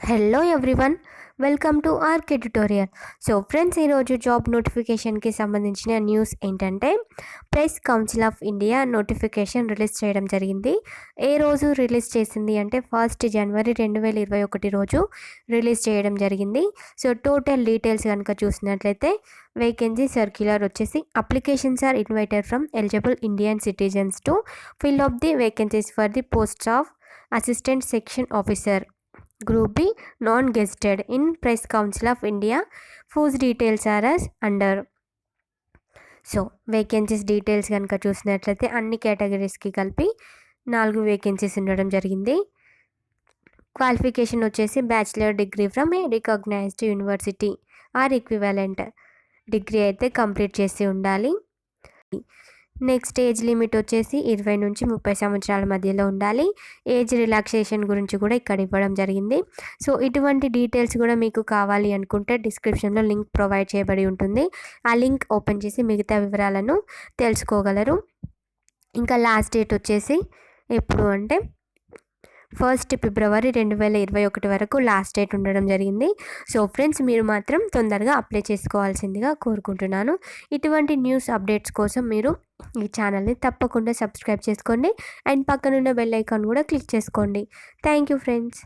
Hello everyone, welcome to RK tutorial. So friends, ఈరోజు job నోటిఫికేషన్కి సంబంధించిన న్యూస్ ఏంటంటే, press council of India notification release చేయడం జరిగింది. ఏ రోజు రిలీజ్ చేసింది అంటే 1 జనవరి 2021 రోజు రిలీజ్ చేయడం జరిగింది. సో టోటల్ డీటెయిల్స్ కనుక చూసినట్లయితే, వేకెన్సీ సర్క్యులర్ వచ్చేసి applications are invited from eligible Indian citizens to fill up the vacancies for the post of assistant section officer Group B non-gazetted in Press Council of India, whose details are as under. So vacancies details కనుక చూసినట్లయితే అన్ని కేటగిరీస్కి కలిపి 4 vacancies ఉండడం జరిగింది. Qualification వచ్చేసి bachelor degree from a recognised university or equivalent degree అయితే complete చేసి ఉండాలి. నెక్స్ట్ ఏజ్ లిమిట్ వచ్చేసి 20 నుంచి 30 సంవత్సరాల మధ్యలో ఉండాలి. ఏజ్ రిలాక్సేషన్ గురించి కూడా ఇక్కడ ఇవ్వడం జరిగింది. సో ఇటువంటి డీటెయిల్స్ కూడా మీకు కావాలి అనుకుంటే డిస్క్రిప్షన్లో లింక్ ప్రొవైడ్ చేయబడి ఉంటుంది. ఆ లింక్ ఓపెన్ చేసి మిగతా వివరాలను తెలుసుకోగలరు. ఇంకా లాస్ట్ డేట్ వచ్చేసి ఎప్పుడు అంటే 1 ఫిబ్రవరి 2021 వరకు లాస్ట్ డేట్ ఉండడం జరిగింది. సో ఫ్రెండ్స్, మీరు మాత్రం తొందరగా అప్లై చేసుకోవాల్సిందిగా కోరుకుంటున్నాను. ఇటువంటి న్యూస్ అప్డేట్స్ కోసం మీరు ఈ ఛానల్ని తప్పకుండా సబ్స్క్రైబ్ చేసుకోండి అండ్ పక్కనున్న బెల్ ఐకాన్ కూడా క్లిక్ చేసుకోండి. Thank you friends.